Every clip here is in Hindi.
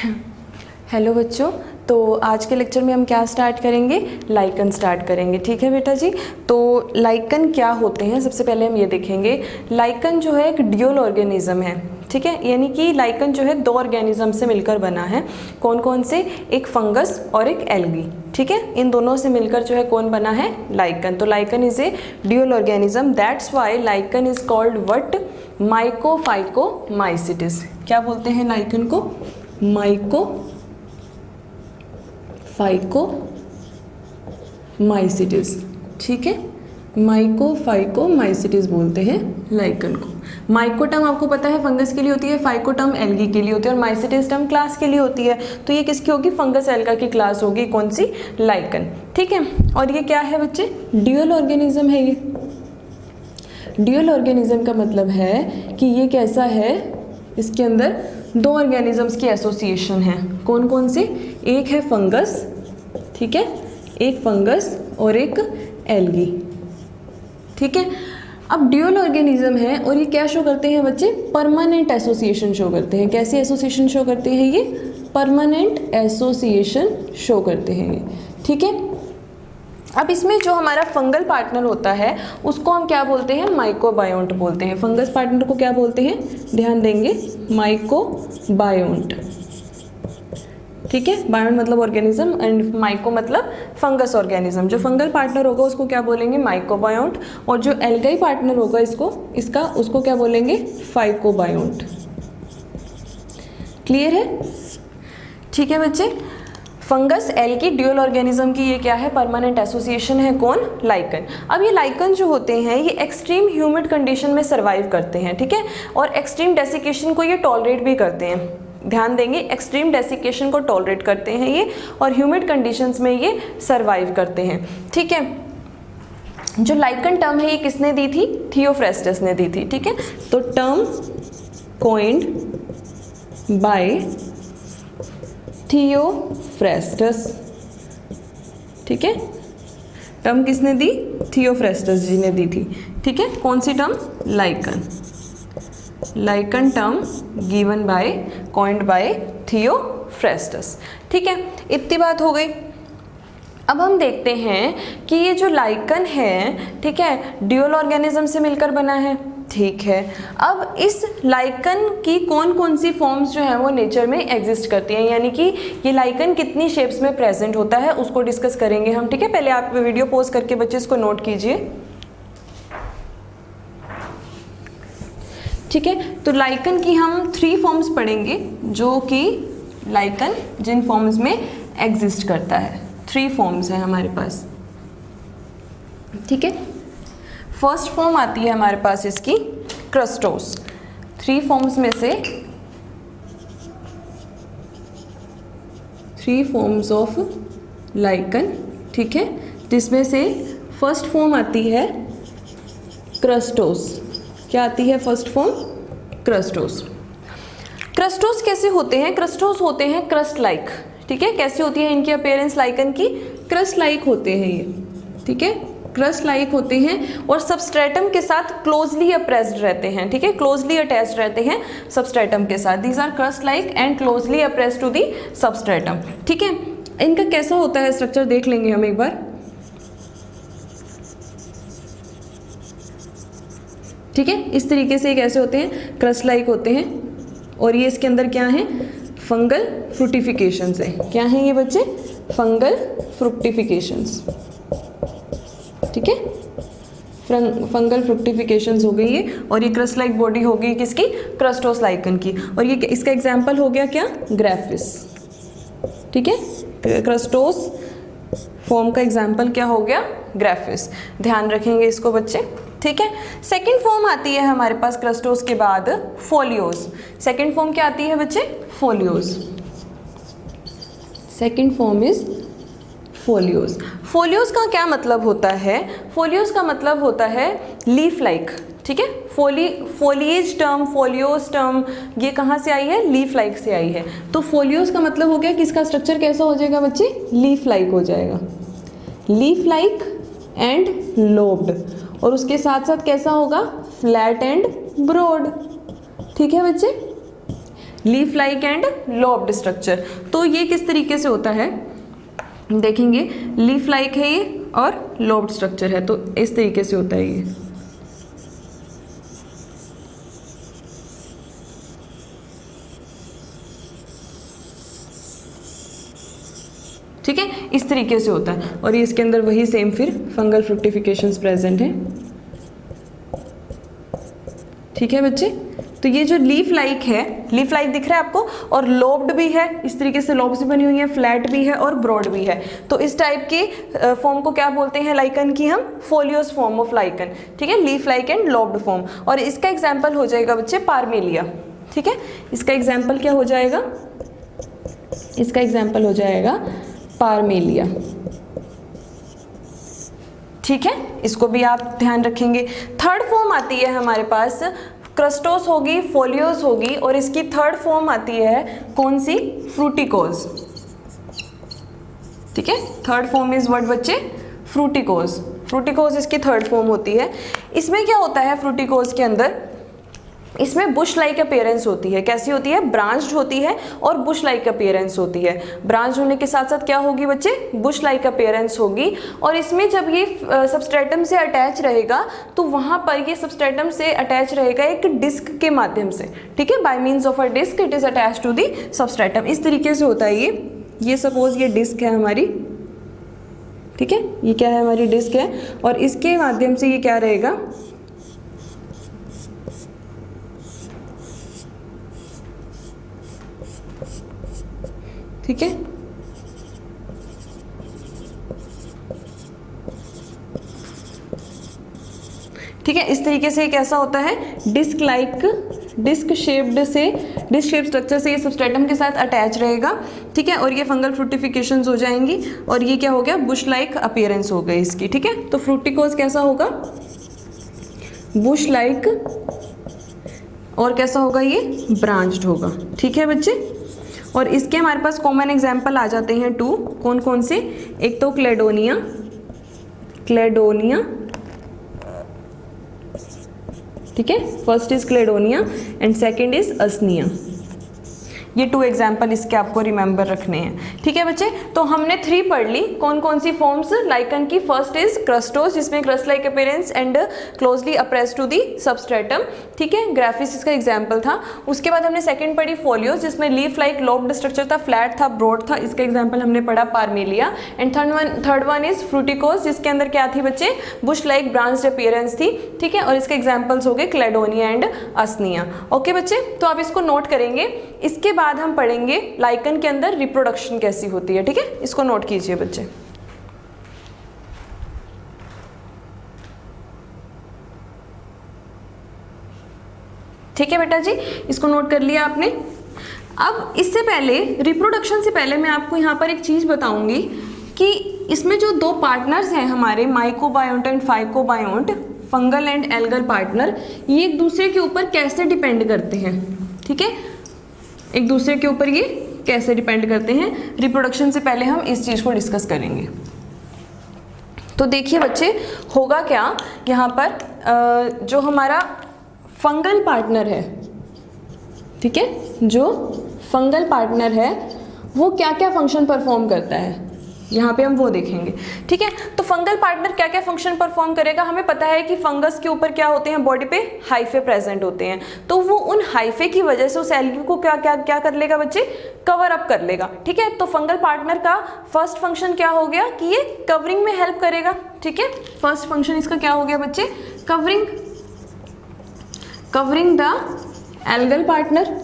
हेलो बच्चों, तो आज के लेक्चर में हम क्या स्टार्ट करेंगे? लाइकन स्टार्ट करेंगे। ठीक है बेटा जी। तो लाइकन क्या होते हैं, सबसे पहले हम ये देखेंगे। लाइकन जो है एक ड्यूल ऑर्गेनिज्म है। ठीक है, यानी कि लाइकन जो है दो ऑर्गेनिज्म से मिलकर बना है। कौन कौन से? एक फंगस और एक एल्गी। ठीक है, इन दोनों से मिलकर जो है कौन बना है? लाइकन। तो lichen is a dual organism, that's why lichen is called what? Mycophycomycetes. क्या बोलते हैं लाइकन को? माइकोफाइकोमाइसीट्स। ठीक है, माइकोफाइकोमाइसीट्स बोलते हैं लाइकन को। माइको टर्म आपको पता है फंगस के लिए होती है, फाइको टर्म एल्गी के लिए होती है और माइसीट्स टर्म क्लास के लिए होती है। तो ये किसकी होगी? फंगस एल्गा की क्लास होगी। कौन सी? लाइकन। ठीक है, और ये क्या है बच्चे? ड्यूल ऑर्गेनिज्म है। ये ड्यूल ऑर्गेनिज्म का मतलब है कि ये कैसा है, इसके अंदर दो ऑर्गेनिजम्स की एसोसिएशन है। कौन कौन से? एक है फंगस, ठीक है, एक फंगस और एक एल्गी। ठीक है, अब ड्यूल ऑर्गेनिज्म है और ये क्या शो करते हैं बच्चे? परमानेंट एसोसिएशन शो करते हैं। कैसी एसोसिएशन शो करते हैं ये? परमानेंट एसोसिएशन शो करते हैं ये। ठीक है, अब इसमें जो हमारा फंगल पार्टनर होता है उसको हम क्या बोलते हैं? माइकोबायोन्ट बोलते हैं। फंगस पार्टनर को क्या बोलते हैं? ध्यान देंगे, माइकोबायोन्ट। ठीक है, बायोन्ट मतलब ऑर्गेनिज्म एंड माइको मतलब फंगस ऑर्गेनिज्म। जो फंगल पार्टनर होगा उसको क्या बोलेंगे? माइकोबायोन्ट। और जो एल्गाई पार्टनर होगा उसको क्या बोलेंगे? फाइकोबायोन्ट। क्लियर है? ठीक है बच्चे, फंगस एल्गी ड्यूल ऑर्गेनिज्म की ये क्या है? परमानेंट एसोसिएशन है। कौन? लाइकन। अब ये लाइकन जो होते हैं ये एक्सट्रीम ह्यूमिड कंडीशन में सर्वाइव करते हैं। ठीक है, और एक्सट्रीम डेसिकेशन को ये टॉलरेट भी करते हैं। ध्यान देंगे, एक्सट्रीम डेसिकेशन को टॉलरेट करते हैं ये और ह्यूमिड कंडीशंस में ये सर्वाइव करते हैं। ठीक है, जो लाइकन टर्म है ये किसने दी थी? थियोफ्रेस्टस ने दी थी। ठीक है, तो टर्म कोइंड बाय थियोफ्रेस्टस। ठीक है, टर्म किसने दी? थियोफ्रेस्टस जी ने दी थी। ठीक है, कौन सी term? Lichen. Lichen term given by coined by Theophrastus. ठीक है, इतनी बात हो गई। अब हम देखते हैं कि ये जो लाइकन है, ठीक है, ड्यूल ऑर्गेनिज्म से मिलकर बना है। ठीक है, अब इस लाइकन की कौन कौन सी फॉर्म्स जो है वो नेचर में एग्जिस्ट करती हैं, यानी कि ये लाइकन कितनी शेप्स में प्रेजेंट होता है उसको डिस्कस करेंगे हम। ठीक है, पहले आप वीडियो पॉज करके बच्चे इसको नोट कीजिए। ठीक है, तो लाइकन की हम 3 फॉर्म्स पढ़ेंगे, जो कि लाइकन जिन फॉर्म्स में एग्जिस्ट करता है। 3 फॉर्म्स हैं हमारे पास। ठीक है, फर्स्ट फॉर्म आती है हमारे पास इसकी क्रस्टोस। 3 फॉर्म्स में से 3 फॉर्म्स ऑफ लाइकन। ठीक है, जिसमें से फर्स्ट फॉर्म आती है क्रस्टोस। क्या आती है फर्स्ट फॉर्म? क्रस्टोस। क्रस्टोस कैसे होते हैं? क्रस्टोस होते हैं क्रस्ट लाइक। ठीक है, कैसे होती है इनकी अपीयरेंस लाइकन की? क्रस्ट लाइक होते हैं ये। ठीक है, क्रस्ट लाइक होते हैं और सबस्ट्रेटम के साथ क्लोजली अप्रेस्ड रहते हैं। ठीक है, क्लोजली अटैच्ड रहते हैं सबस्ट्रेटम के साथ। These are crust like and closely appressed to the substratum. ठीक है, इनका कैसा होता है स्ट्रक्चर देख लेंगे हम एक बार। ठीक है, इस तरीके से कैसे होते हैं? क्रस्ट लाइक होते हैं और ये इसके अंदर क्या है? फंगल फ्रूटिफिकेशंस है। क्या है ये बच्चे? फंगल फ्रूटिफिकेशंस। ठीक है, फंगल फ्रूटिफिकेशंस हो गई ये, और ये क्रस्ट लाइक बॉडी हो गई किसकी? क्रस्टोस लाइकन की। और ये इसका एग्जाम्पल हो गया क्या? ग्राफिस। ठीक है, क्रस्टोस फॉर्म का एग्जाम्पल क्या हो गया? ग्राफिस। ध्यान रखेंगे इसको बच्चे। ठीक है, सेकेंड फॉर्म आती है हमारे पास क्रस्टोस के बाद फोलियोज। सेकेंड फॉर्म क्या आती है बच्चे? Folios. Second form is folios. Folios का क्या मतलब होता है? फोलियोज का मतलब होता है लीफ लाइक। ठीक है, फोलिएज टर्म, फोलियोज टर्म ये कहाँ से आई है? लीफ लाइक से आई है। तो फोलियोज का मतलब हो गया कि इसका स्ट्रक्चर कैसा हो जाएगा बच्चे? लीफ लाइक हो जाएगा। लीफ लाइक एंड लोब्ड, और उसके साथ साथ कैसा होगा? Flat and broad. ठीक है बच्चे, leaf like and lobed structure. तो ये किस तरीके से होता है देखेंगे, लीफ लाइक है ये और लॉब्ड स्ट्रक्चर है, तो इस तरीके से होता है ये। ठीक है, इस तरीके से होता है और ये इसके अंदर वही सेम फिर फंगल फ्रुक्टिफिकेशंस प्रेजेंट हैं। ठीक है बच्चे, तो ये जो लीफ लाइक है, लीफ लाइक दिख रहा है आपको, और लोब्ड भी है, इस तरीके से लोब से बनी हुई है, फ्लैट भी है और ब्रॉड भी है। तो इस टाइप के फॉर्म को क्या बोलते हैं लाइकन की, हम फोलियोस फॉर्म ऑफ लाइकन। ठीक है, leaf like and lobed form. और इसका एग्जाम्पल हो जाएगा बच्चे पारमेलिया। ठीक है, इसका एग्जाम्पल क्या हो जाएगा, इसका एग्जाम्पल हो जाएगा पारमेलिया। ठीक है, इसको भी आप ध्यान रखेंगे। थर्ड फॉर्म आती है हमारे पास, क्रस्टोस होगी, फोलियोस होगी, और इसकी थर्ड फॉर्म आती है कौन सी, फ्रूटिकोज। ठीक है, थर्ड फॉर्म इज व्हाट बच्चे, फ्रूटिकोज। फ्रूटिकोज इसकी थर्ड फॉर्म होती है। इसमें क्या होता है फ्रूटिकोज के अंदर, इसमें बुश लाइक अपीयरेंस होती है। कैसी होती है, ब्रांच्ड होती है और बुश लाइक अपीयरेंस होती है। ब्रांच होने के साथ साथ क्या होगी बच्चे, बुश लाइक अपीयरेंस होगी। और इसमें जब ये सबस्ट्रेटम से अटैच रहेगा तो वहाँ पर ये सबस्ट्रेटम से अटैच रहेगा एक डिस्क के माध्यम से। ठीक है, by means of a disc it is attach to the substratum. इस तरीके से होता है ये सपोज ये डिस्क है हमारी। ठीक है, ये क्या है, हमारी डिस्क है, और इसके माध्यम से ये क्या रहेगा, ठीक है, ठीक है, इस तरीके से कैसा होता है, disc like, disc shaped structure से ये सबस्ट्रेटम के साथ अटैच रहेगा। ठीक है, और ये फंगल फ्रूटिफिकेशंस हो जाएंगी, और ये क्या हो गया, बुश लाइक अपीयरेंस हो गई इसकी। ठीक है, तो फ्रूटिकोज कैसा होगा, बुश लाइक, और कैसा होगा, ये ब्रांच्ड होगा। ठीक है बच्चे, और इसके हमारे पास कॉमन एग्जाम्पल आ जाते हैं 2, कौन कौन से, एक तो क्लेडोनिया, ठीक है, first is Cladonia and second is Usnea. ये 2 एग्जाम्पल इसके आपको रिमेंबर रखने हैं। ठीक है बच्चे, तो हमने 3 पढ़ ली, कौन कौन सी फॉर्म्स लाइकन की। फर्स्ट इज क्रस्टोस, जिसमें crust like appearance and closely appressed to the substratum. ठीक है, ग्राफिस इसका एग्जाम्पल था। उसके बाद हमने सेकंड पढ़ी फोलियोस, जिसमें लीफ लाइक लोब्ड स्ट्रक्चर था, फ्लैट था, ब्रॉड था, इसका एग्जाम्पल हमने पढ़ा पारमेलिया। एंड थर्ड वन इज फ्रूटिकोस, जिसके अंदर क्या थी बच्चे, बुश लाइक ब्रांच्ड अपीयरेंस थी। ठीक है, और इसके एग्जाम्पल्स हो गए क्लेडोनिया एंड असनिया। ओके बच्चे, तो आप इसको नोट करेंगे। इसके बाद हम पढ़ेंगे लाइकन के अंदर रिप्रोडक्शन कैसी होती है। ठीक है, इसको नोट कीजिए बच्चे। ठीक है बेटा जी, इसको नोट कर लिया आपने। अब इससे पहले, रिप्रोडक्शन से पहले मैं आपको यहाँ पर एक चीज बताऊंगी कि इसमें जो 2 पार्टनर्स हैं हमारे, mycobiont and phycobiont, fungal and algal partner, ये एक दूसरे के ऊपर कैसे डिपेंड करते हैं। ठीक है, एक दूसरे के ऊपर ये कैसे डिपेंड करते हैं। रिप्रोडक्शन से पहले हम इस चीज़ को डिस्कस करेंगे। तो देखिए बच्चे, होगा क्या यहाँ पर, जो हमारा फंगल पार्टनर है, ठीक है, जो फंगल पार्टनर है वो क्या क्या फंक्शन परफॉर्म करता है, यहाँ पे हम वो देखेंगे। ठीक है, तो फंगल पार्टनर क्या क्या फंक्शन परफॉर्म करेगा। हमें पता है कि फंगस के ऊपर क्या होते हैं, बॉडी पे हाइफे प्रेजेंट होते हैं, तो वो उन हाइफे की वजह से उस एल्गी को क्या क्या क्या कर लेगा बच्चे, कवर अप कर लेगा। ठीक है, तो फंगल पार्टनर का फर्स्ट फंक्शन क्या हो गया कि ये कवरिंग में हेल्प करेगा। ठीक है, फर्स्ट फंक्शन इसका क्या हो गया बच्चे, कवरिंग द एल्गल पार्टनर।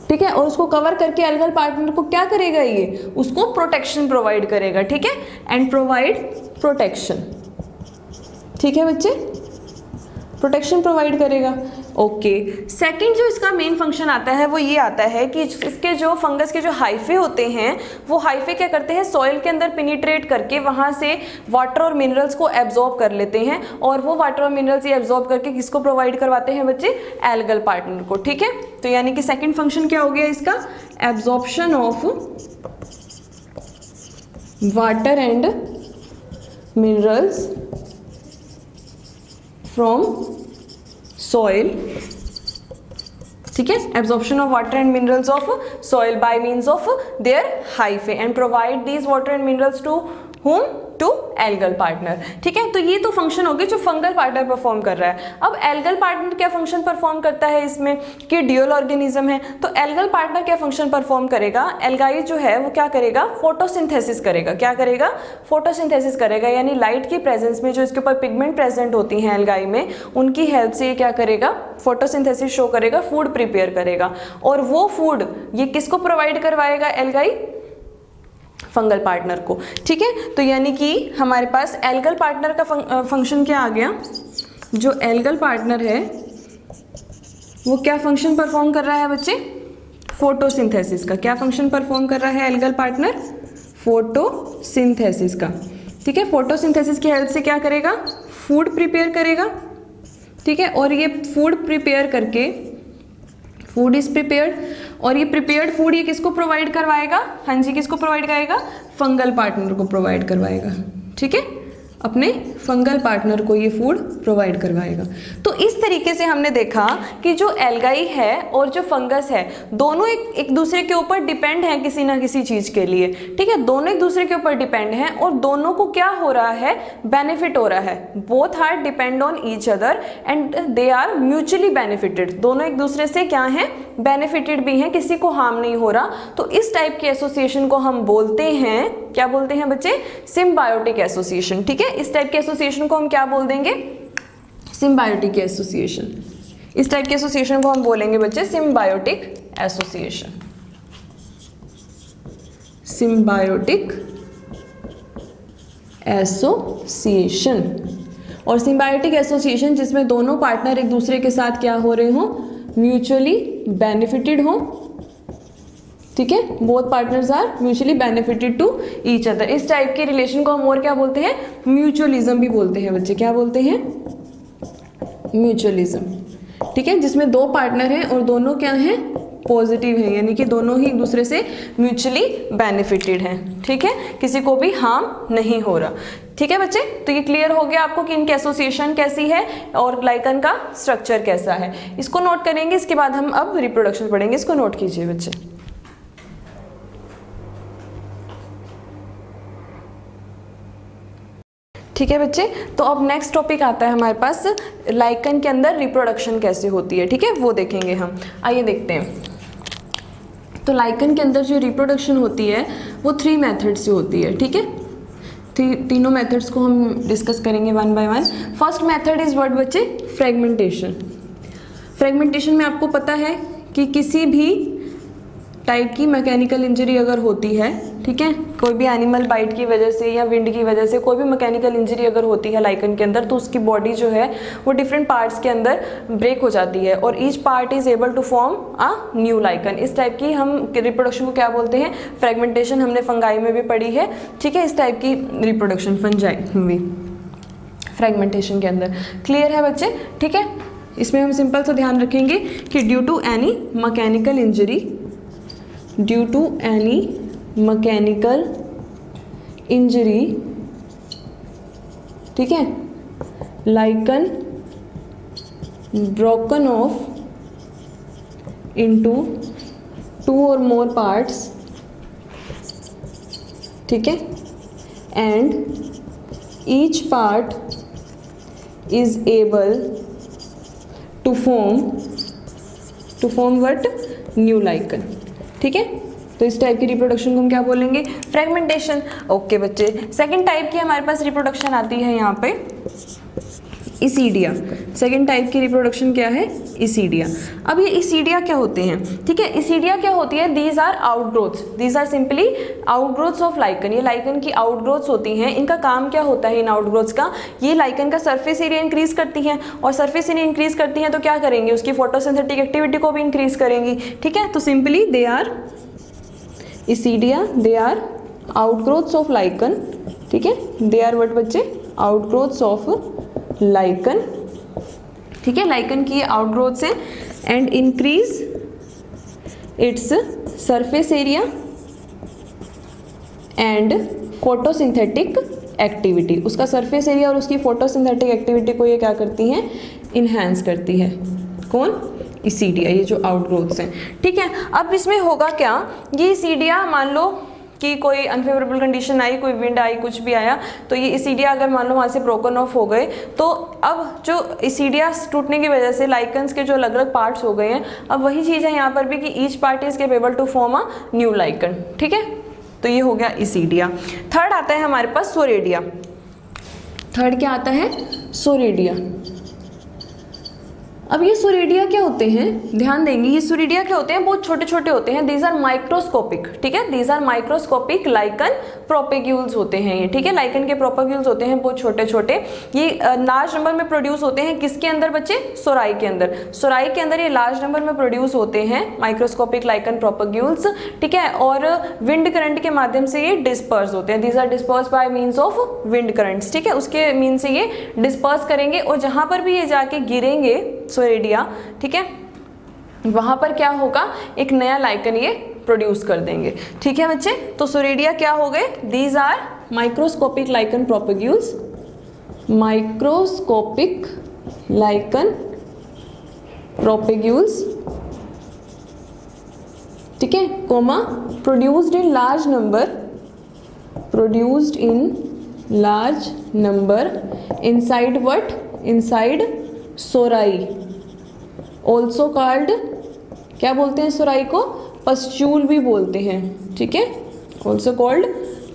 ठीक है, और उसको कवर करके एल्गल पार्टनर को क्या करेगा, ये उसको प्रोटेक्शन प्रोवाइड करेगा। ठीक है, एंड प्रोवाइड प्रोटेक्शन। ठीक है बच्चे, प्रोटेक्शन प्रोवाइड करेगा। ओके, सेकंड जो इसका मेन फंक्शन आता है वो ये आता है कि इसके जो फंगस के जो हाइफे होते हैं, वो हाइफे क्या करते हैं, सॉइल के अंदर पेनिट्रेट करके वहाँ से वाटर और मिनरल्स को एब्जॉर्ब कर लेते हैं, और वो वाटर और मिनरल्स ये एब्जॉर्ब करके किसको प्रोवाइड करवाते हैं बच्चे, एल्गल पार्टनर को। ठीक है, तो यानी कि सेकेंड फंक्शन क्या हो गया इसका, absorption of water and minerals from soil ठीक है, absorption of water and minerals of soil by means of their hyphae and provide these water and minerals to whom? To algal partner. ठीक है, तो ये तो फंक्शन हो गए जो फंगल पार्टनर परफॉर्म कर रहा है। अब एल्गल पार्टनर क्या फंक्शन परफॉर्म करता है इसमें कि ड्यूअल ऑर्गेनिज्म है, तो एल्गल पार्टनर क्या फंक्शन परफॉर्म करेगा, एल्गाई जो है वो क्या करेगा, फोटोसिंथेसिस करेगा। क्या करेगा, फोटोसिंथेसिस करेगा, यानी लाइट की प्रेजेंस में जो इसके ऊपर पिगमेंट प्रेजेंट होती हैं एल्गाई में, उनकी हेल्प से ये क्या करेगा, फोटोसिंथेसिस शो करेगा, फूड प्रिपेयर करेगा। और वो फूड ये किसको प्रोवाइड करवाएगा, एल्गाई फंगल पार्टनर को। ठीक है, तो यानी कि हमारे पास एल्गल पार्टनर का फंक्शन क्या आ गया, जो एल्गल पार्टनर है वो क्या फंक्शन परफॉर्म कर रहा है बच्चे, फोटोसिंथेसिस का। क्या फंक्शन परफॉर्म कर रहा है एल्गल पार्टनर, फोटोसिंथेसिस का। ठीक है, फोटोसिंथेसिस की हेल्प से क्या करेगा, फूड प्रिपेयर करेगा। ठीक है, और ये फूड प्रिपेयर करके, फूड इज प्रिपेयर्ड, और ये प्रिपेयर्ड फूड ये किसको प्रोवाइड करवाएगा, हाँ जी, किसको प्रोवाइड कराएगा, फंगल पार्टनर को प्रोवाइड करवाएगा। ठीक है, अपने फंगल पार्टनर को ये फूड प्रोवाइड करवाएगा। तो इस तरीके से हमने देखा कि जो एल्गाई है और जो फंगस है दोनों एक दूसरे के ऊपर डिपेंड हैं किसी ना किसी चीज़ के लिए। ठीक है, दोनों एक दूसरे के ऊपर डिपेंड हैं और दोनों को क्या हो रहा है, बेनिफिट हो रहा है। Both are depend on each other and they are mutually benefited. दोनों एक दूसरे से क्या हैं, बेनिफिटेड भी हैं, किसी को हार्म नहीं हो रहा। तो इस टाइप के एसोसिएशन को हम बोलते हैं, क्या बोलते हैं बच्चे, सिम्बायोटिक एसोसिएशन। ठीक है, इस टाइप के एसोसिएशन को हम क्या बोल देंगे, सिम्बायोटिक एसोसिएशन। इस टाइप के एसोसिएशन को हम बोलेंगे बच्चे सिम्बायोटिक एसोसिएशन। Symbiotic association. और सिम्बायोटिक एसोसिएशन जिसमें दोनों पार्टनर एक दूसरे के साथ क्या हो रहे हो, म्यूचुअली बेनिफिटेड हो। ठीक है, both partners are mutually benefited to each other. इस टाइप के रिलेशन को हम और क्या बोलते हैं, म्यूचुअलिज्म भी बोलते हैं बच्चे। क्या बोलते हैं, म्यूचुअलिज्म। ठीक है, जिसमें दो पार्टनर हैं और दोनों क्या हैं, पॉजिटिव हैं, यानी कि दोनों ही एक दूसरे से म्यूचुअली बेनिफिटेड हैं। ठीक है, किसी को भी हार्म नहीं हो रहा। ठीक है बच्चे, तो ये क्लियर हो गया आपको कि इनकी एसोसिएशन कैसी है और लाइकन का स्ट्रक्चर कैसा है। इसको नोट करेंगे, इसके बाद हम अब रिप्रोडक्शन पढ़ेंगे। इसको नोट कीजिए बच्चे। ठीक है बच्चे, तो अब नेक्स्ट टॉपिक आता है हमारे पास, लाइकन के अंदर रिप्रोडक्शन कैसे होती है। ठीक है, वो देखेंगे हम। आइए देखते हैं। तो लाइकन के अंदर जो रिप्रोडक्शन होती है वो 3 मेथड से होती है। ठीक है, तीनों मेथड्स को हम डिस्कस करेंगे one by one. First method is what बच्चे, फ्रेगमेंटेशन। फ्रेगमेंटेशन में आपको पता है कि किसी भी टाइप की मैकेनिकल इंजरी अगर होती है, ठीक है, कोई भी एनिमल बाइट की वजह से या विंड की वजह से कोई भी मैकेनिकल इंजरी अगर होती है लाइकन के अंदर, तो उसकी बॉडी जो है वो डिफरेंट पार्ट्स के अंदर ब्रेक हो जाती है और each part is able to form a new lichen. इस टाइप की हम रिप्रोडक्शन को क्या बोलते हैं, फ्रेगमेंटेशन। हमने फंगाई में भी पढ़ी है। ठीक है, इस टाइप की रिप्रोडक्शन फंजाई हुई फ्रेगमेंटेशन के अंदर। क्लियर है बच्चे? ठीक है, इसमें हम सिंपल सा ध्यान रखेंगे कि due to any mechanical injury, due to any mechanical injury, ठीक है, lichen broken off into 2 or more parts, ठीक है, and each part is able to form what, new lichen. ठीक है, तो इस टाइप की रिप्रोडक्शन को हम क्या बोलेंगे, फ्रेगमेंटेशन। ओके बच्चे, सेकंड टाइप की हमारे पास रिप्रोडक्शन आती है यहाँ पे इसीडिया। सेकंड टाइप की रिप्रोडक्शन क्या है, इसीडिया। अब ये इसीडिया क्या होते हैं, ठीक है, इसीडिया क्या होती है, these are outgrowths, these are simply outgrowths of lichen. ये लाइकन की आउटग्रोथ्स होती हैं। इनका काम क्या होता है इन आउटग्रोथ्स का, ये लाइकन का सरफेस एरिया इंक्रीज करती हैं और सरफेस एरिया इंक्रीज करती हैं तो क्या करेंगे, उसकी फोटोसिंथेटिक एक्टिविटी को भी इंक्रीज करेंगी। ठीक है, तो simply they are isidia, they are outgrowths of lichen. ठीक है, दे आर व्हाट बच्चे, आउटग्रोथ्स ऑफ लाइकन। ठीक है, लाइकन की आउटग्रोथ्स हैं and increase its surface area and photosynthetic activity. उसका सरफेस एरिया और उसकी फोटोसिंथेटिक एक्टिविटी को ये क्या करती हैं, इन्हांस करती है। कौन, इसीडिया, ये जो आउटग्रोथ्स हैं, ठीक है। अब इसमें होगा क्या, ये इसीडिया मान लो कि कोई अनफेवरेबल कंडीशन आई, कोई विंड आई, कुछ भी आया, तो ये इसीडिया अगर मान लो वहाँ से ब्रोकन ऑफ हो गए, तो अब जो इसीडिया टूटने की वजह से लाइकन्स के जो अलग अलग पार्ट्स हो गए हैं, अब वही चीज़ है यहाँ पर भी कि each part is capable to form a new lichen, ठीक है। तो ये हो गया इसीडिया। थर्ड आता है हमारे पास सोरेडिया। थर्ड क्या आता है, सोरेडिया। अब ये सोरेडिया क्या होते हैं, ध्यान देंगे, ये सोरेडिया क्या होते हैं, बहुत छोटे छोटे होते हैं, दीज आर माइक्रोस्कोपिक, ठीक है, these are microscopic lichen propagules होते हैं ये, ठीक है, लाइकन के प्रोपेग्यूल्स होते हैं बहुत छोटे छोटे। ये लार्ज नंबर में प्रोड्यूस होते हैं, किसके अंदर बच्चे, सोराई के अंदर, सोराई के अंदर ये लार्ज नंबर में प्रोड्यूस होते हैं माइक्रोस्कोपिक लाइकन प्रोपेग्यूल्स, ठीक है, और विंड करंट के माध्यम से ये डिस्पर्स होते हैं, these are disperse by means of wind currents, ठीक है, उसके मीन से ये डिस्पर्स करेंगे और जहां पर भी ये जाके गिरेंगे सोरेडिया, ठीक है, वहां पर क्या होगा, एक नया लाइकन ये प्रोड्यूस कर देंगे, ठीक है बच्चे। तो सोरेडिया क्या हो गए, these are microscopic lichen propagules, microscopic lichen propagules, ठीक है, comma produced in large number, produced in large number inside what, inside सोराई, ऑल्सो कॉल्ड, क्या बोलते हैं सोराई को, पस्चूल भी बोलते हैं, ठीक है, ऑल्सो कॉल्ड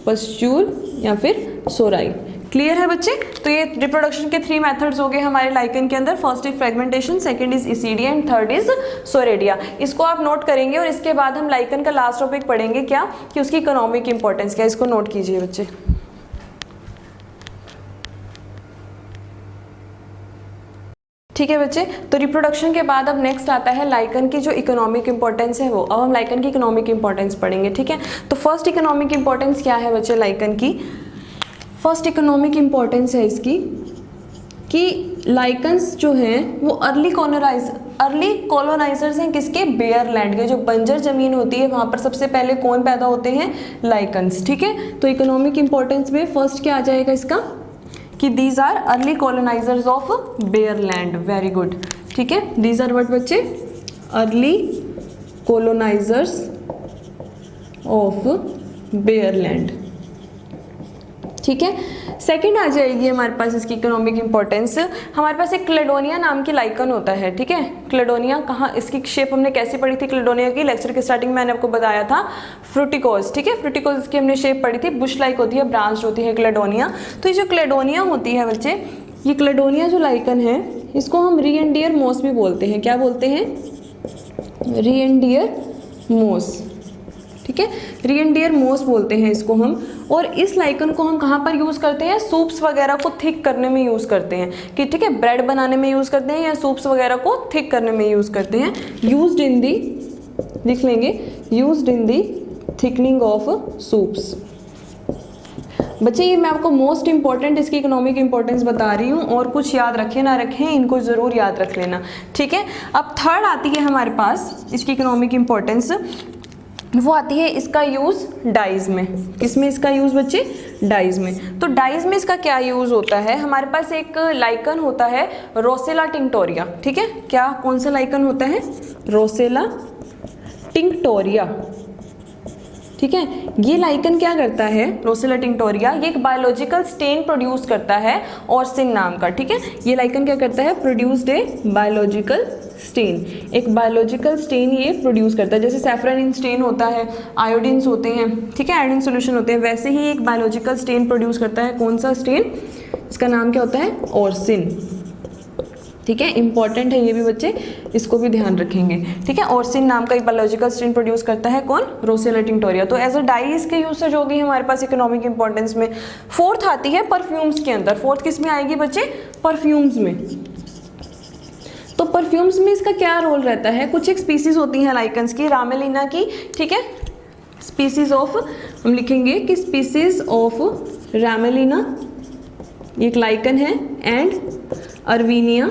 पस्चूल या फिर सोराई। क्लियर है बच्चे। तो ये रिप्रोडक्शन के 3 मेथड्स हो गए हमारे लाइकन के अंदर, first is fragmentation, second is isidia and third is soredia. इसको आप नोट करेंगे और इसके बाद हम लाइकन का लास्ट टॉपिक पढ़ेंगे क्या, कि उसकी इकोनॉमिक इंपॉर्टेंस क्या, इसको नोट कीजिए बच्चे। ठीक है बच्चे, तो रिप्रोडक्शन के बाद अब नेक्स्ट आता है लाइकन की जो इकोनॉमिक इंपॉर्टेंस है वो। अब हम लाइकन की इकोनॉमिक इंपॉर्टेंस पढ़ेंगे, ठीक है। तो फर्स्ट इकोनॉमिक इंपॉर्टेंस क्या है बच्चे लाइकन की, फर्स्ट इकोनॉमिक इंपॉर्टेंस है इसकी कि लाइकन्स जो हैं वो अर्ली कॉलोनाइजर्स हैं किसके, बेयर लैंड के, जो बंजर जमीन होती है वहाँ पर सबसे पहले कौन पैदा होते हैं, लाइकन्स, ठीक है। तो इकोनॉमिक इंपॉर्टेंस में फर्स्ट क्या आ जाएगा इसका, कि these are early colonisers of bare land, very good, ठीक है, दीज आर व्हाट बच्चे, early colonisers of bare land, ठीक है। सेकंड आ जाएगी हमारे पास इसकी इकोनॉमिक इंपॉर्टेंस, हमारे पास एक क्लेडोनिया नाम की लाइकन होता है, ठीक है। क्लेडोनिया कहाँ, इसकी शेप हमने कैसी पढ़ी थी क्लेडोनिया की, लेक्चर के स्टार्टिंग में मैंने आपको बताया था, फ्रूटिकोज, ठीक है, फ्रूटिकोज की हमने शेप पढ़ी थी, बुश लाइक होती है, ब्रांच होती है क्लेडोनिया। तो ये जो क्लेडोनिया होती है बच्चे, ये क्लेडोनिया जो लाइकन है इसको हम रीएंडियर मोस भी बोलते हैं, क्या बोलते हैं, रीएंडियर मोस, ठीक है, रीएंडियर मोस बोलते हैं इसको हम। और इस लाइकन को हम कहाँ पर यूज़ करते हैं, सूप्स वगैरह को थिक करने में यूज़ करते हैं, कि ठीक है, ब्रेड बनाने में यूज़ करते हैं या सूप्स वगैरह को थिक करने में यूज़ करते हैं। यूज्ड इन दी, लिख लेंगे, used in the thickening of soups. बच्चे ये मैं आपको मोस्ट इंपॉर्टेंट इसकी इकोनॉमिक इंपॉर्टेंस बता रही हूँ, और कुछ याद रखें ना रखें इनको ज़रूर याद रख लेना, ठीक है। अब थर्ड आती है हमारे पास इसकी इकोनॉमिक इंपॉर्टेंस, वो आती है इसका यूज़ डाइज में। किसमें इसका यूज़ बच्चे, डाइज में। तो डाइज में इसका क्या यूज़ होता है, हमारे पास एक लाइकन होता है रोसेला टिंक्टोरिया, ठीक है, क्या कौन सा लाइकन होता है, रोसेला टिंक्टोरिया, ठीक है। ये लाइकन क्या करता है, रोसेला टिंक्टोरिया, ये एक बायोलॉजिकल स्टेन प्रोड्यूस करता है ऑर्सिन नाम का, ठीक है। ये लाइकन क्या करता है, प्रोड्यूस्ड ए बायोलॉजिकल स्टेन, एक बायोलॉजिकल स्टेन ये प्रोड्यूस करता है, जैसे सैफरन स्टेन होता है, आयोडीन्स होते हैं, ठीक है, आयोडीन सोल्यूशन होते हैं, वैसे ही एक बायोलॉजिकल स्टेन प्रोड्यूस करता है। कौन सा स्टेन, इसका नाम क्या होता है, ऑर्सिन, ठीक है, इंपॉर्टेंट है ये भी बच्चे, इसको भी ध्यान रखेंगे, ठीक है। ऑर्सिन नाम का एक बायोलॉजिकल स्टेन प्रोड्यूस करता है कौन, रोसेला टिंक्टोरिया। तो एज अ डाई इसके यूसेज हो गई हमारे पास इकोनॉमिक इंपॉर्टेंस में। फोर्थ आती है परफ्यूम्स के अंदर, फोर्थ किस में आएगी बच्चे, परफ्यूम्स में। तो परफ्यूम्स में इसका क्या रोल रहता है, कुछ एक स्पीसीज होती हैं लाइकन्स की, रामेलिना की, ठीक है, स्पीसीज ऑफ, हम लिखेंगे कि स्पीसीज ऑफ रामेलिना एक लाइकन है, एंड अर्वीनिया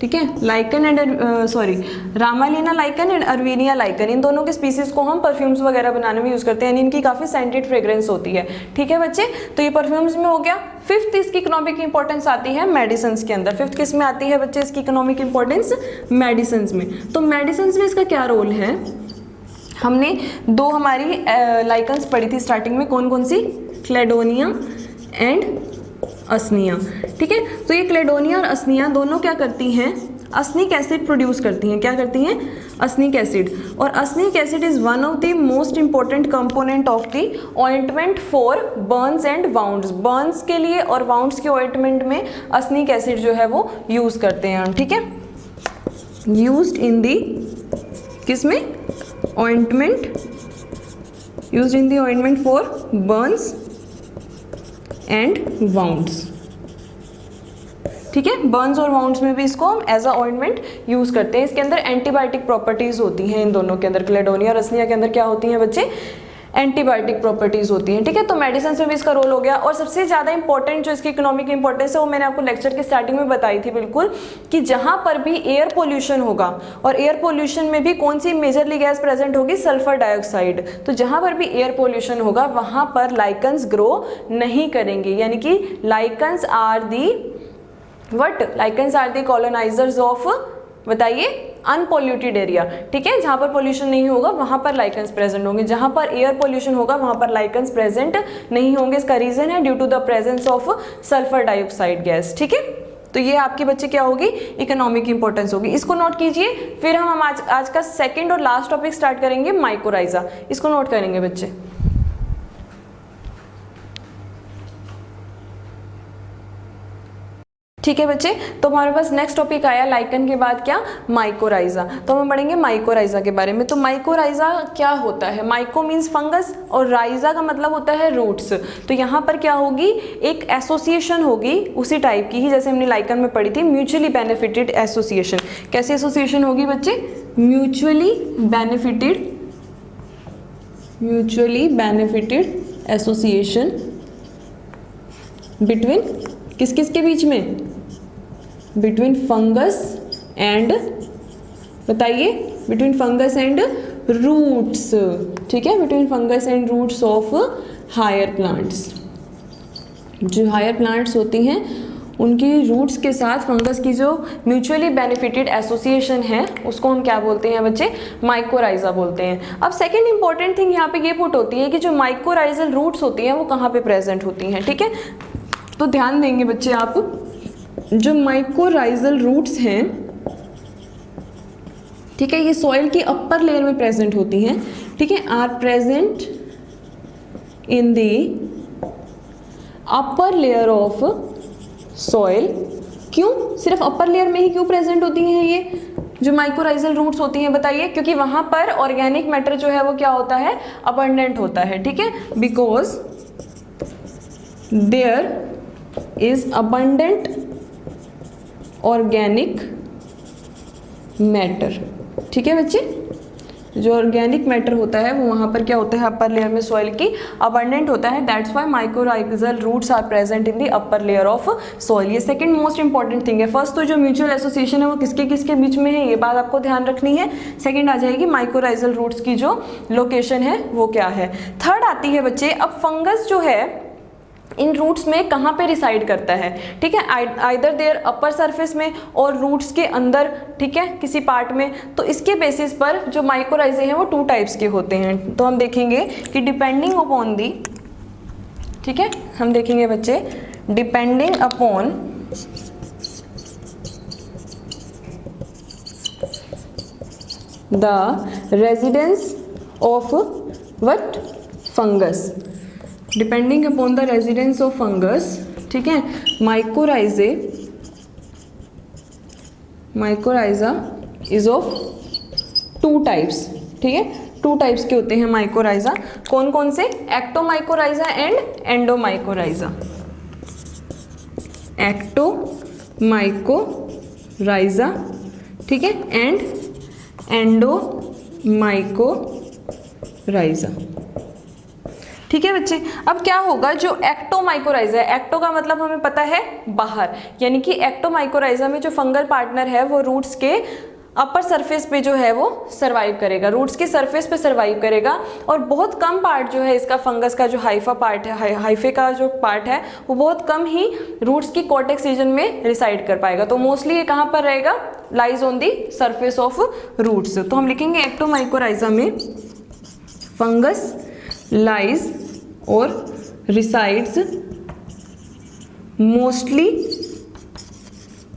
ठीक है, lichen and Ramalina lichen and Evernia lichen, इन दोनों के स्पीसीज को हम परफ्यूम्स वगैरह बनाने में यूज़ करते हैं, यानी इनकी काफ़ी सेंटेड फ्रेग्रेंस होती है। ठीक है बच्चे, तो ये परफ्यूम्स में हो गया। फिफ्थ इसकी इकोनॉमिक इंपॉर्टेंस आती है मेडिसिन के अंदर। फिफ्थ किस में आती है बच्चे इसकी इकोनॉमिक इंपॉर्टेंस? मेडिसिन में। तो मेडिसिन में इसका क्या रोल है? हमने दो हमारी लाइकन्स पढ़ी थी स्टार्टिंग में, कौन कौन सी? क्लेडोनिया एंड असनिया। ठीक है, तो ये क्लेडोनिया और असनिया दोनों क्या करती हैं? असनिक एसिड प्रोड्यूस करती हैं। क्या करती हैं? Usnic acid. और usnic acid is one of the most important component of the ointment for burns and wounds. Burns के लिए और वाउंड्स के ऑइंटमेंट में असनिक एसिड जो है वो यूज करते हैं हम। ठीक है, यूज्ड इन दी किसमें? Ointment, used in the ointment for burns and wounds. ठीक है, बर्न्स और वाउंड्स में भी इसको हम एज अ ऑइंटमेंट यूज करते हैं। इसके अंदर एंटीबायोटिक प्रॉपर्टीज होती हैं इन दोनों के अंदर। क्लेडोनिया और असनिया के अंदर क्या होती हैं बच्चे? एंटीबायोटिक प्रॉपर्टीज होती हैं। ठीक है, तो मेडिसिन में भी इसका रोल हो गया। और सबसे ज़्यादा इंपॉर्टेंट जो इसकी इकोनॉमिक इंपॉर्टेंस है वो मैंने आपको लेक्चर के स्टार्टिंग में बताई थी बिल्कुल, कि जहाँ पर भी एयर पोल्यूशन होगा, और एयर पोल्यूशन में भी कौन सी मेजरली गैस प्रेजेंट होगी? Sulphur dioxide. तो जहाँ पर भी एयर पोल्यूशन होगा वहाँ पर लाइकन्स ग्रो नहीं करेंगे, यानी कि lichens are the what? Lichens are the colonisers of, बताइए, अनपोल्यूटेड एरिया। ठीक है, जहाँ पर पोल्यूशन नहीं होगा वहाँ पर लाइकन्स प्रेजेंट होंगे, जहाँ पर एयर पोल्यूशन होगा वहाँ पर लाइकन्स प्रेजेंट नहीं होंगे। इसका रीजन है due to the presence of sulphur dioxide gas. ठीक है, तो ये आपके बच्चे क्या होगी? इकोनॉमिक इंपॉर्टेंस होगी। इसको नोट कीजिए। फिर हम आज का सेकेंड और लास्ट टॉपिक स्टार्ट करेंगे, माइकोराइजा। इसको नोट करेंगे बच्चे। ठीक है बच्चे, तो हमारे पास नेक्स्ट टॉपिक आया लाइकन के बाद क्या? माइकोराइजा। तो हम पढ़ेंगे माइकोराइजा के बारे में। तो माइकोराइजा क्या होता है? माइको मीन्स फंगस और राइजा का मतलब होता है रूट्स। तो यहाँ पर क्या होगी? एक एसोसिएशन होगी उसी टाइप की ही जैसे हमने लाइकन में पढ़ी थी, म्यूचुअली बेनिफिटेड एसोसिएशन। कैसी एसोसिएशन होगी बच्चे? म्यूचुअली बेनिफिटेड एसोसिएशन बिटवीन किस किस के बीच में? बिटवीन फंगस एंड, बताइए, बिटवीन फंगस एंड रूट्स। ठीक है, between fungus and roots of higher plants. जो हायर प्लांट्स होती हैं उनकी रूट्स के साथ फंगस की जो म्यूचुअली बेनिफिटेड एसोसिएशन है उसको हम क्या बोलते हैं बच्चे? माइकोराइजा बोलते हैं। अब सेकेंड इंपॉर्टेंट थिंग यहाँ पे ये पुट होती है कि जो माइकोराइजल रूट्स होती हैं वो कहाँ पे प्रेजेंट होती हैं। ठीक है, तो ध्यान देंगे बच्चे आप, जो माइकोराइजल रूट्स हैं, ठीक है, ये सॉइल की अपर लेयर में प्रेजेंट होती हैं। ठीक है, are present in the upper layer of soil. क्यों सिर्फ अपर लेयर में ही क्यों प्रेजेंट होती हैं ये जो माइकोराइजल रूट्स होती हैं? बताइए, क्योंकि वहां पर ऑर्गेनिक मैटर जो है वो क्या होता है? अबंडेंट होता है। ठीक है, because there is abundant organic matter. ठीक है बच्चे, जो ऑर्गेनिक मैटर होता है वो वहाँ पर क्या होता है? अपर लेयर में सॉइल की अबंडेंट होता है। That's why mycorrhizal roots are present in the upper layer of soil. ये सेकंड मोस्ट इंपॉर्टेंट थिंग है। फर्स्ट तो जो म्यूचुअल एसोसिएशन है वो किसके किसके बीच में है, ये बात आपको ध्यान रखनी है। सेकंड आ जाएगी माइकोराइजल रूट्स की जो लोकेशन है वो क्या है। थर्ड आती है बच्चे, अब फंगस जो है इन रूट्स में कहाँ पे रिसाइड करता है? ठीक है, आइदर देयर अपर सरफेस में और रूट्स के अंदर, ठीक है, किसी पार्ट में। तो इसके बेसिस पर जो माइकोराइजे हैं वो टू टाइप्स के होते हैं। तो हम देखेंगे कि डिपेंडिंग अपॉन दी, ठीक है, हम देखेंगे बच्चे, depending upon the residence of what? Fungus. Depending upon the residence of fungus, ठीक है, mycorrhiza is of two types. ठीक है, टू टाइप्स के होते हैं माइकोराइजा। कौन कौन से? एक्टोमाइकोराइजा एंड एंडोमाइकोराइजा। एक्टोमाइकोराइजा, ठीक है, एंड एंडोमाइकोराइजा। ठीक है बच्चे। अब क्या होगा, जो एक्टोमाइकोराइजा है, एक्टो का मतलब हमें पता है बाहर, यानी कि एक्टोमाइकोराइजा में जो फंगल पार्टनर है वो रूट्स के अपर सरफेस पे जो है वो सरवाइव करेगा, रूट्स की सरफेस पे सरवाइव करेगा, और बहुत कम पार्ट जो है इसका फंगस का जो हाइफा पार्ट है, हाइफे का जो पार्ट है वो बहुत कम ही रूट्स की कॉर्टेक्स रीजन में रिसाइड कर पाएगा। तो मोस्टली ये कहाँ पर रहेगा, lies on the surface of roots. तो हम लिखेंगे एक्टोमाइकोराइजा में फंगस लाइज और resides mostly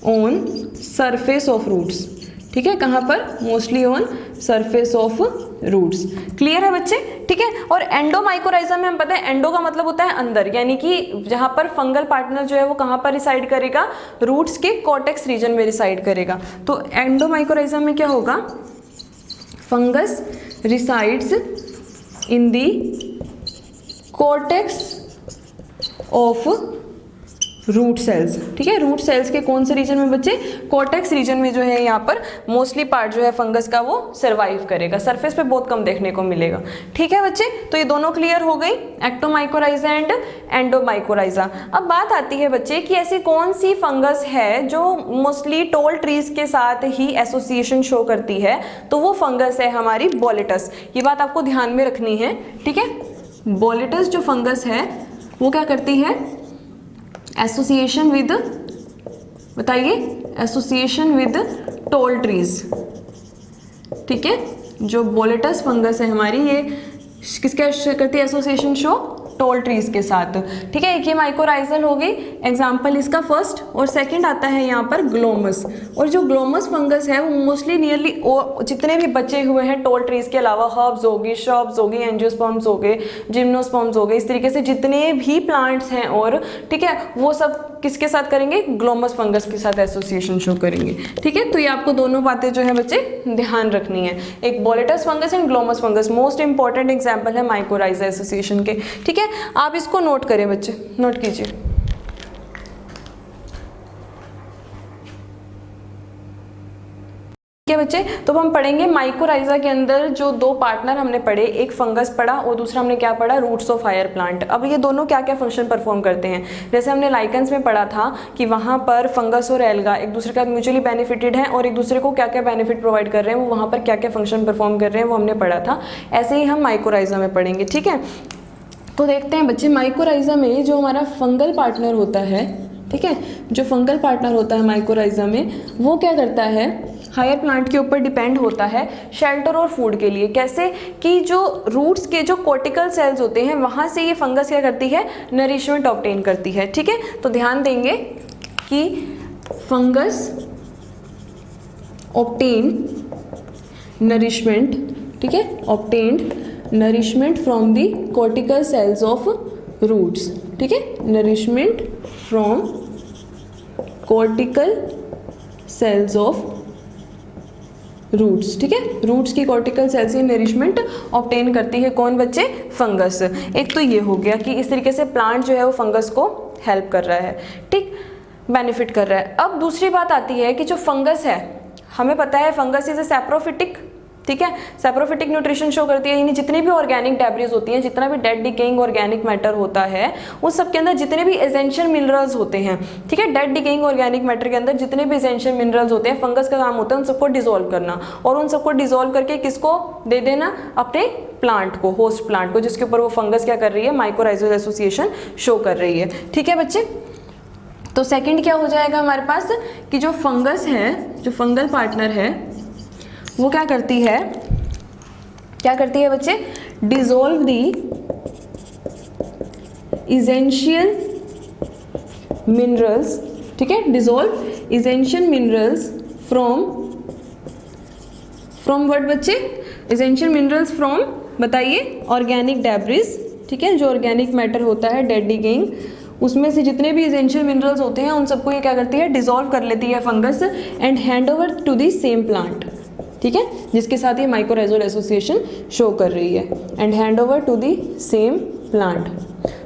on surface of roots. ठीक है, कहाँ पर, mostly on surface of roots. Clear है बच्चे, ठीक है। और एंडोमाइकोराइजा में हम पता है, एंडो का मतलब होता है अंदर, यानी कि जहाँ पर फंगल पार्टनर जो है वो कहाँ पर रिसाइड करेगा, रूट्स के कॉर्टेक्स रीजन में रिसाइड करेगा। तो एंडोमाइकोराइजा में क्या होगा, fungus resides in the cortex of root cells. ठीक है, रूट सेल्स के कौन से रीजन में बच्चे, कॉर्टेक्स रीजन में जो है यहाँ पर मोस्टली पार्ट जो है फंगस का वो सर्वाइव करेगा, सरफेस पे बहुत कम देखने को मिलेगा। ठीक है बच्चे, तो ये दोनों क्लियर हो गई, एक्टोमाइकोराइजा एंड एंडोमाइकोराइजा। अब बात आती है बच्चे कि ऐसी कौन सी फंगस है जो मोस्टली टॉल ट्रीज के साथ ही एसोसिएशन शो करती है, तो वो फंगस है हमारी बोलेटस। ये बात आपको ध्यान में रखनी है, ठीक है। बोलेटस जो फंगस है वो क्या करती है, एसोसिएशन विद, बताइए, एसोसिएशन विद टॉल ट्रीज। ठीक है, जो बोलेटस फंगस है हमारी, ये किसके करती है एसोसिएशन शो, टॉल ट्रीज के साथ। ठीक है, एक ये माइकोराइजल हो गई एग्जाम्पल इसका फर्स्ट, और सेकंड आता है यहाँ पर ग्लोमस। और जो ग्लोमस फंगस है वो मोस्टली नियरली जितने भी बचे हुए हैं टॉल ट्रीज के अलावा, हर्ब्स होगी, श्रब्स होगी, एंजियोस्पर्म्स हो गए, जिम्नोस्पर्म्स हो गए, इस तरीके से जितने भी प्लांट्स हैं, और ठीक है, वो सब किसके साथ करेंगे, ग्लोमस फंगस के साथ एसोसिएशन शो करेंगे। ठीक है, तो ये आपको दोनों बातें जो है बच्चे ध्यान रखनी है, एक boletus fungus and Glomus fungus, most important example है माइकोराइजा एसोसिएशन के। ठीक है, आप इसको नोट करें बच्चे, नोट कीजिए। ठीक है बच्चे, तो हम पढ़ेंगे माइकोराइजा के अंदर जो दो पार्टनर हमने पढ़े, एक फंगस पढ़ा और दूसरा हमने क्या पढ़ा, रूट्स ऑफ हायर प्लांट। अब ये दोनों क्या क्या फंक्शन परफॉर्म करते हैं, जैसे हमने लाइकन्स में पढ़ा था कि वहाँ पर फंगस और एल्गा एक दूसरे का म्यूचुअली बेनिफिटेड है और एक दूसरे को क्या क्या बेनिफिट प्रोवाइड कर रहे हैं, वो वहाँ पर क्या क्या फंक्शन परफॉर्म कर रहे हैं वो हमने पढ़ा था। ऐसे ही हम माइकोराइजा में पढ़ेंगे। ठीक है, तो देखते हैं बच्चे, माइकोराइजा में जो हमारा फंगल पार्टनर होता है, ठीक है, जो फंगल पार्टनर होता है माइकोराइजा में, वो क्या करता है, हायर प्लांट के ऊपर डिपेंड होता है शेल्टर और फूड के लिए। कैसे कि जो रूट्स के जो कॉर्टिकल सेल्स होते हैं वहाँ से ये फंगस क्या करती है, नरिशमेंट ऑब्टेन करती है। ठीक है, तो ध्यान देंगे कि फंगस ऑब्टेन नरिशमेंट, ठीक है, obtained nourishment from the cortical cells of roots. ठीक है, nourishment from cortical cells of roots. ठीक है, रूट्स की कॉर्टिकल सेल से नरिशमेंट ऑब्टेन करती है कौन बच्चे, फंगस। एक तो ये हो गया कि इस तरीके से प्लांट जो है वो फंगस को हेल्प कर रहा है, ठीक, बेनिफिट कर रहा है। अब दूसरी बात आती है कि जो फंगस है, हमें पता है फंगस इज ए सैप्रोफिटिक, ठीक है, सैप्रोफिटिक न्यूट्रिशन शो करती है, यानी जितनी भी ऑर्गेनिक डेब्रिज होती हैं, जितना भी डेड डिकेइंग ऑर्गेनिक मैटर होता है, उस सब के अंदर जितने भी एसेंशियल मिनरल्स होते हैं, ठीक है, डेड डिकेइंग ऑर्गेनिक मैटर के अंदर जितने भी एसेंशियल मिनरल्स होते हैं, फंगस का काम होता है उन सबको डिसॉल्व करना, और उन सबको डिसॉल्व करके किसको दे देना, अपने प्लांट को, होस्ट प्लांट को, जिसके ऊपर वो फंगस क्या कर रही है, माइकोराइजल एसोसिएशन शो कर रही है। ठीक है बच्चे, तो सेकेंड क्या हो जाएगा हमारे पास कि जो फंगस है, जो फंगल पार्टनर है, वो क्या करती है, क्या करती है बच्चे, डिसॉल्व दी इसेंशियल मिनरल्स, ठीक है, dissolve essential minerals from what बच्चे, इसेंशियल मिनरल्स फ्रॉम, बताइए, ऑर्गेनिक डेब्रिज। ठीक है, जो ऑर्गेनिक मैटर होता है डेड डिकेइंग, उसमें से जितने भी इसेंशियल मिनरल्स होते हैं उन सबको ये क्या करती है, डिसॉल्व कर लेती है fungus and hand over to the same plant. ठीक है, जिसके साथ ये माइकोराइजल एसोसिएशन शो कर रही है, and hand over to the same plant.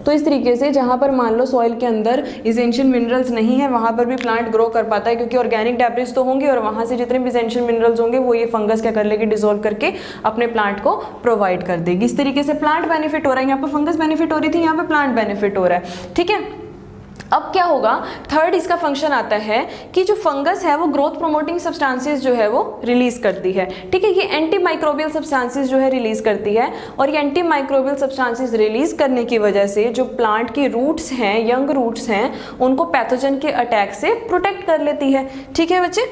तो इस तरीके से जहाँ पर मान लो सॉइल के अंदर इसेंशियल मिनरल्स नहीं है वहाँ पर भी प्लांट ग्रो कर पाता है, क्योंकि ऑर्गेनिक डेब्रिस तो होंगे और वहाँ से जितने भी इसेंशियल मिनरल्स होंगे वो ये फंगस क्या कर लेगी, डिसॉल्व करके अपने प्लांट को प्रोवाइड कर देगी। इस तरीके से प्लांट बेनिफिट हो रहा है, यहाँ पर फंगस बेनिफिट हो रही थी, यहाँ पर प्लांट बेनिफिट हो रहा है। ठीक है, अब क्या होगा, थर्ड इसका फंक्शन आता है कि जो फंगस है वो ग्रोथ प्रोमोटिंग सब्सटेंसेस जो है वो रिलीज करती है। ठीक है, ये एंटी माइक्रोबियल सब्सटेंसेस जो है रिलीज करती है, और ये एंटी माइक्रोबियल सब्सटेंसेस रिलीज करने की वजह से जो प्लांट की रूट्स हैं, यंग रूट्स हैं, उनको पैथोजन के अटैक से प्रोटेक्ट कर लेती है। ठीक है बच्चे,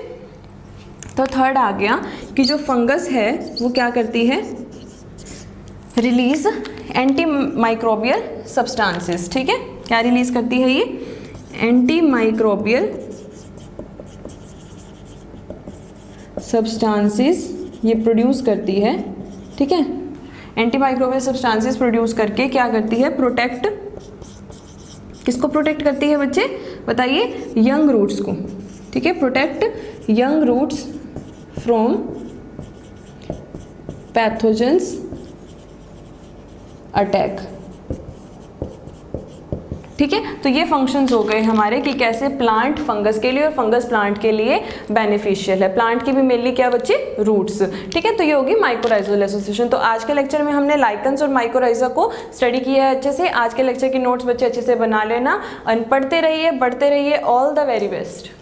तो थर्ड आ गया कि जो फंगस है वो क्या करती है, रिलीज एंटी माइक्रोबियल सब्सटेंसेस। ठीक है, क्या रिलीज करती है ये, एंटी माइक्रोबियल सब्सटेंसेस ये प्रोड्यूस करती है। ठीक है, एंटी माइक्रोबियल सब्सटेंसेस प्रोड्यूस करके क्या करती है, प्रोटेक्ट, किसको प्रोटेक्ट करती है बच्चे बताइए, यंग रूट्स को। ठीक है, protect young roots from pathogens attack. ठीक है, तो ये फंक्शंस हो गए हमारे कि कैसे प्लांट फंगस के लिए और फंगस प्लांट के लिए बेनिफिशियल है। प्लांट की भी मेनली क्या बच्चे, रूट्स। ठीक है, तो ये होगी माइकोराइजल एसोसिएशन। तो आज के लेक्चर में हमने लाइकन्स और माइकोराइजा को स्टडी किया है अच्छे से। आज के लेक्चर की नोट्स बच्चे अच्छे से बना लेना, पढ़ते रहिए, बढ़ते रहिए। All the very best.